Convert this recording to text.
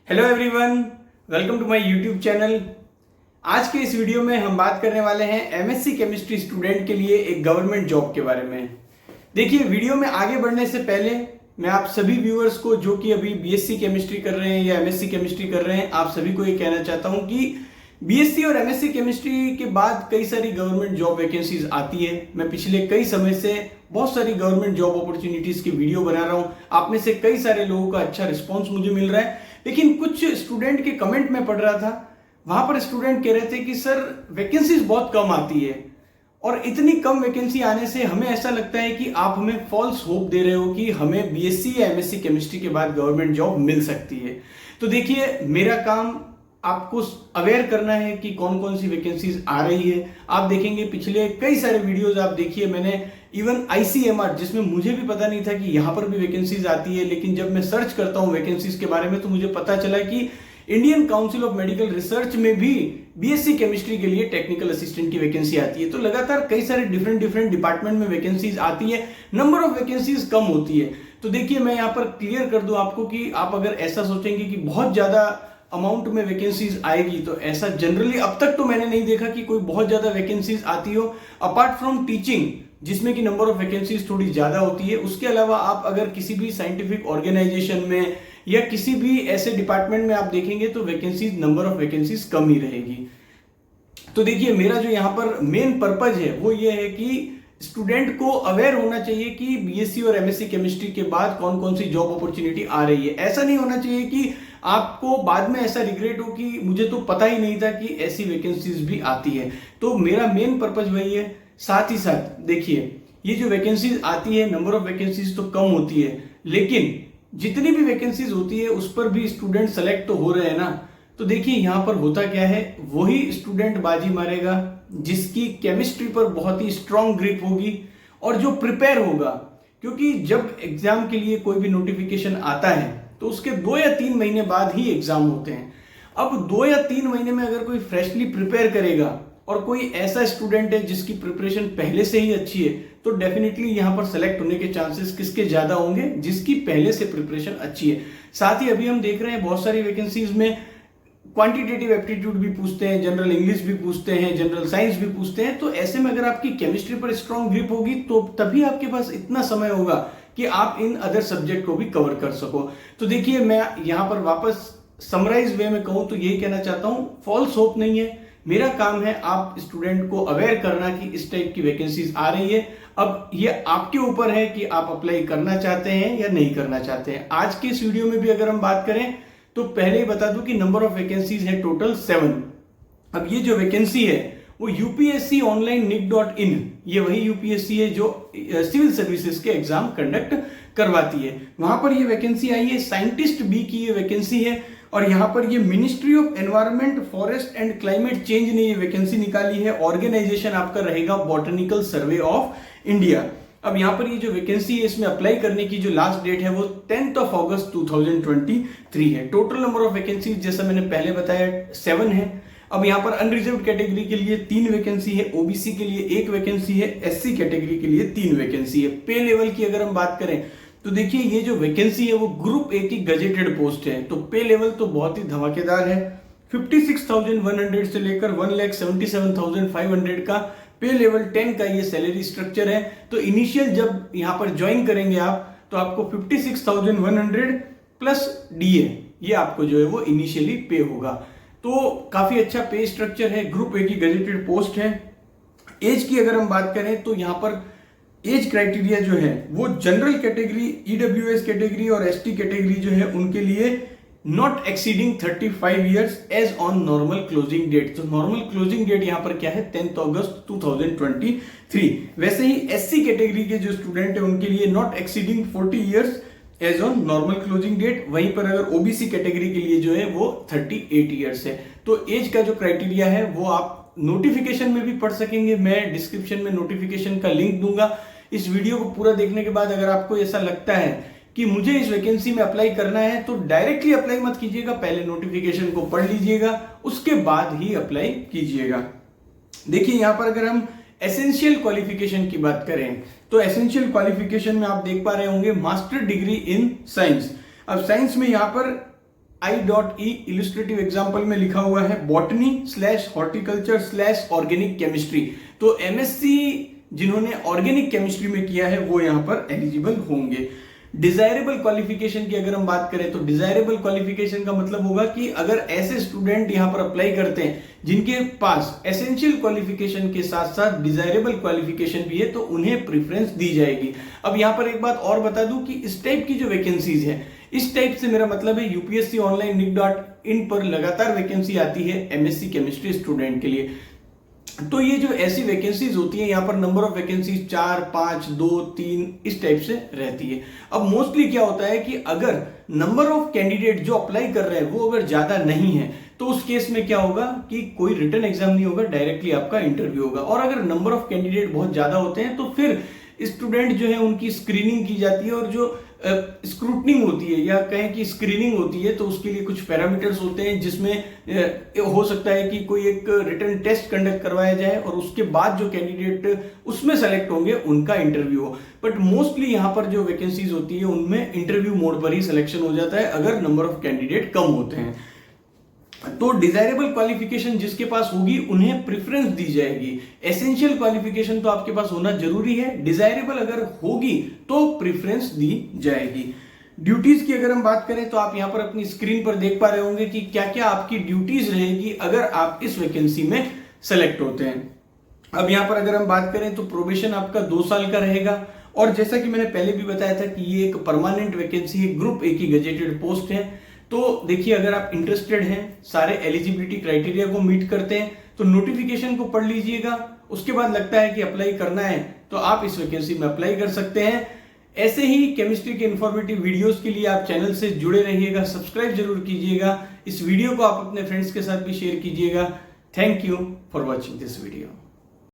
Hello everyone, welcome to my YouTube channel. आज के इस वीडियो में हम बात करने वाले हैं एमएससी केमिस्ट्री स्टूडेंट के लिए एक गवर्नमेंट जॉब के बारे में। देखिए, वीडियो में आगे बढ़ने से पहले मैं आप सभी व्यूअर्स को जो कि अभी बीएससी केमिस्ट्री कर रहे हैं या एमएससी केमिस्ट्री कर रहे हैं, आप सभी को ये कहना चाहता हूं कि बीएससी और एमएससी केमिस्ट्री के बाद कई सारी गवर्नमेंट जॉब वैकेंसीज आती है। मैं पिछले कई समय से बहुत सारी गवर्नमेंट जॉब अपॉर्चुनिटीज की वीडियो बना रहा हूं। आप में से कई सारे लोगों का अच्छा रिस्पॉन्स मुझे मिल रहा है, लेकिन कुछ स्टूडेंट के कमेंट में पढ़ रहा था, वहां पर स्टूडेंट कह रहे थे कि सर वैकेंसीज बहुत कम आती है और इतनी कम वैकेंसी आने से हमें ऐसा लगता है कि आप हमें फॉल्स होप दे रहे हो कि हमें बीएससी या एमएससी केमिस्ट्री के बाद गवर्नमेंट जॉब मिल सकती है। तो देखिए, मेरा काम आपको अवेयर करना है कि कौन कौन सी वैकेंसीज आ रही है। आप देखेंगे पिछले कई सारे वीडियोस आप देखिए, मैंने इवन आईसीएमआर, जिसमें मुझे भी पता नहीं था कि यहां पर भी वैकेंसीज आती है, लेकिन जब मैं सर्च करता हूं वैकेंसीज के बारे में तो मुझे पता चला कि Indian council of medical research में भी बीएससी केमिस्ट्री के लिए टेक्निकल असिस्टेंट की वैकेंसी आती है। तो लगातार कई सारे डिफरेंट डिपार्टमेंट में वैकेंसीज आती है, नंबर ऑफ वैकेंसीज कम होती है। तो देखिए, मैं यहां पर क्लियर कर दूं आपको कि आप अगर ऐसा सोचेंगे कि बहुत ज्यादा अमाउंट में वैकेंसीज आएगी, तो ऐसा जनरली अब तक तो मैंने नहीं देखा कि कोई बहुत ज्यादा वैकेंसीज आती हो, अपार्ट फ्रॉम टीचिंग जिसमें कि नंबर ऑफ वैकेंसीज थोड़ी ज्यादा होती है। उसके अलावा आप अगर किसी भी साइंटिफिक ऑर्गेनाइजेशन में या किसी भी ऐसे डिपार्टमेंट में आप देखेंगे तो वैकेंसीज, नंबर ऑफ वैकेंसीज कम ही रहेगी। तो देखिए, मेरा जो यहाँ पर मेन पर्पज है वो ये है कि स्टूडेंट को अवेयर होना चाहिए कि बीएससी और एमएससी केमिस्ट्री के बाद कौन कौन सी जॉब अपॉर्चुनिटी आ रही है। ऐसा नहीं होना चाहिए कि आपको बाद में ऐसा रिग्रेट हो कि मुझे तो पता ही नहीं था कि ऐसी वैकेंसीज भी आती है। तो मेरा मेन पर्पज वही है। साथ ही साथ देखिए, ये जो वैकेंसीज आती है, नंबर ऑफ वैकेंसीज तो कम होती है, लेकिन जितनी भी वैकेंसीज होती है उस पर भी स्टूडेंट सेलेक्ट तो हो रहे हैं ना। तो देखिए, यहां पर होता क्या है, वही स्टूडेंट बाजी मारेगा जिसकी केमिस्ट्री पर बहुत ही स्ट्रांग ग्रिप होगी और जो प्रिपेयर होगा। क्योंकि जब एग्जाम के लिए कोई भी नोटिफिकेशन आता है तो उसके 2 या 3 महीने बाद ही एग्जाम होते हैं। अब 2 या 3 महीने में अगर कोई फ्रेशली प्रिपेयर करेगा और कोई ऐसा स्टूडेंट है जिसकी प्रिपरेशन पहले से ही अच्छी है, तो डेफिनेटली यहां पर सेलेक्ट होने के चांसेस किसके ज्यादा होंगे, जिसकी पहले से प्रिपरेशन अच्छी है। साथ ही अभी हम देख रहे हैं बहुत सारी वैकेंसीज में क्वांटिटेटिव एप्टीट्यूड भी पूछते हैं, जनरल इंग्लिश भी पूछते हैं, जनरल साइंस भी पूछते हैं। तो ऐसे में अगर आपकी केमिस्ट्री पर स्ट्रांग ग्रिप होगी तो तभी आपके पास इतना समय होगा कि आप इन अदर सब्जेक्ट को भी कवर कर सको। तो देखिए, मैं यहां पर वापस समराइज वे में कहूं तो यही कहना चाहता हूं, फॉल्स होप नहीं है। मेरा काम है आप स्टूडेंट को अवेयर करना कि इस टाइप की वैकेंसीज आ रही है। अब ये आपके ऊपर है कि आप अप्लाई करना चाहते हैं या नहीं करना चाहते हैं। आज के इस वीडियो में भी अगर हम बात करें तो पहले ही बता दूं कि नंबर ऑफ वैकेंसीज है टोटल 7। अब ये जो वैकेंसी है वो यूपीएससी ऑनलाइन nick.in, ये वही यूपीएससी है जो सिविल सर्विसेज के एग्जाम कंडक्ट करवाती है। वहां पर ये वैकेंसी आई है, साइंटिस्ट बी की ये वैकेंसी है। और यहां पर ये ministry of environment, forest and climate change ने ये वैकेंसी निकाली है। ऑर्गेनाइजेशन आपका रहेगा बॉटनिकल सर्वे ऑफ इंडिया। अब यहां पर ये जो वैकेंसी है, इसमें अप्लाई करने की जो लास्ट डेट है वो 10th of August 2023 है। टोटल नंबर ऑफ वैकेंसीज जैसा मैंने पहले बताया 7 है। अब यहां पर अनरिजर्व्ड कैटेगरी के लिए 3 वैकेंसी है, ओबीसी के लिए 1 वैकेंसी है, एससी कैटेगरी के लिए 3 वैकेंसी है। पे लेवल की अगर हम बात करें तो देखिए, ये जो वैकेंसी है वो ग्रुप ए की गजेटेड पोस्ट है। तो पे लेवल तो बहुत ही धमाकेदार है। 56,100 से लेकर 1,77,500 का पे लेवल 10 का ये सैलरी स्ट्रक्चर है। तो इनिशियल जब यहां पर ज्वाइन करेंगे आप तो आपको 56,100 प्लस डीए, ये आपको जो है वो इनिशियली पे होगा। तो काफी अच्छा पे स्ट्रक्चर है, ग्रुप ए की गजेटेड पोस्ट है। एज की अगर हम बात करें तो यहां पर एज क्राइटेरिया जो है वो जनरल कैटेगरी, ईडब्ल्यूएस कैटेगरी और एसटी कैटेगरी जो है उनके लिए not exceeding 35 years age on normal closing date. तो नॉर्मल क्लोजिंग डेट यहां पर क्या है, 10th August 2023। वैसे ही एससी कैटेगरी के जो स्टूडेंट है उनके लिए not exceeding 40 years age on normal closing date. वहीं पर अगर ओबीसी कैटेगरी के लिए जो है वो 38 ईयर्स है। तो एज का जो क्राइटेरिया है वो आप नोटिफिकेशन में भी पढ़ सकेंगे। मैं डिस्क्रिप्शन में नोटिफिकेशन का लिंक दूंगा। इस वीडियो को पूरा देखने के बाद अगर आपको ऐसा लगता है कि मुझे इस वैकेंसी में अप्लाई करना है तो डायरेक्टली अप्लाई मत कीजिएगा, पहले नोटिफिकेशन को पढ़ लीजिएगा, उसके बाद ही अप्लाई कीजिएगा। देखिए, यहां पर अगर हम एसेंशियल क्वालिफिकेशन की बात करें तो एसेंशियल क्वालिफिकेशन में आप देख पा रहे होंगे मास्टर डिग्री इन साइंस। अब साइंस में यहां पर I.E इलस्ट्रेटिव एग्जाम्पल में लिखा हुआ है बॉटनी/हॉर्टिकल्चर/ऑर्गेनिक केमिस्ट्री। तो एमएससी जिन्होंने ऑर्गेनिक केमिस्ट्री में किया है वो यहां पर एलिजिबल होंगे। डिजायरेबल क्वालिफिकेशन की अगर हम बात करें तो डिजायरेबल क्वालिफिकेशन का मतलब होगा कि अगर ऐसे स्टूडेंट यहां पर अप्लाई करते हैं जिनके पास एसेंशियल क्वालिफिकेशन के साथ साथ डिजायरेबल क्वालिफिकेशन भी है तो उन्हें प्रेफरेंस दी जाएगी। अब यहां पर एक बात और बता दूं कि इस टाइप की जो वैकेंसीज है, इस टाइप से मेरा मतलब है यूपीएससी ऑनलाइन nick.in पर लगातार वैकेंसी आती है एमएससी केमिस्ट्री स्टूडेंट के लिए। तो ये जो ऐसी वैकेंसीज होती है यहाँ पर नंबर ऑफ वैकेंसीज 4, 5, 2, 3 इस टाइप से रहती है। अब मोस्टली क्या होता है कि अगर नंबर ऑफ कैंडिडेट जो अप्लाई कर रहे हैं वो अगर ज्यादा नहीं है तो उस केस में क्या होगा कि कोई रिटन एग्जाम नहीं होगा, डायरेक्टली आपका इंटरव्यू होगा। और अगर नंबर ऑफ कैंडिडेट बहुत ज्यादा होते हैं तो फिर स्टूडेंट जो है उनकी स्क्रीनिंग की जाती है और जो स्क्रूटनिंग होती है या कहें कि स्क्रीनिंग होती है तो उसके लिए कुछ पैरामीटर्स होते हैं जिसमें हो सकता है कि कोई एक रिटन टेस्ट कंडक्ट करवाया जाए और उसके बाद जो कैंडिडेट उसमें सेलेक्ट होंगे उनका इंटरव्यू हो। बट मोस्टली यहाँ पर जो वैकेंसीज होती है उनमें इंटरव्यू मोड पर ही सिलेक्शन हो जाता है अगर नंबर ऑफ कैंडिडेट कम होते हैं। तो डिजायरेबल क्वालिफिकेशन जिसके पास होगी उन्हें प्रेफरेंस दी जाएगी। एसेंशियल क्वालिफिकेशन तो आपके पास होना जरूरी है, डिजायरेबल अगर होगी तो प्रेफरेंस दी जाएगी। ड्यूटीज की अगर हम बात करें तो आप यहां पर अपनी स्क्रीन पर देख पा रहे होंगे कि क्या क्या आपकी ड्यूटीज रहेगी अगर आप इस वैकेंसी में सेलेक्ट होते हैं। अब यहां पर अगर हम बात करें तो प्रोबेशन आपका 2 साल का रहेगा और जैसा कि मैंने पहले भी बताया था कि ये एक परमानेंट वैकेंसी है, ग्रुप ए की गजेटेड पोस्ट है। तो देखिए अगर आप इंटरेस्टेड हैं, सारे एलिजिबिलिटी क्राइटेरिया को मीट करते हैं तो नोटिफिकेशन को पढ़ लीजिएगा। उसके बाद लगता है कि अप्लाई करना है तो आप इस वैकेंसी में अप्लाई कर सकते हैं। ऐसे ही केमिस्ट्री के इंफॉर्मेटिव वीडियोस के लिए आप चैनल से जुड़े रहिएगा, सब्सक्राइब जरूर कीजिएगा। इस वीडियो को आप अपने फ्रेंड्स के साथ भी शेयर कीजिएगा। Thank you for watching this video.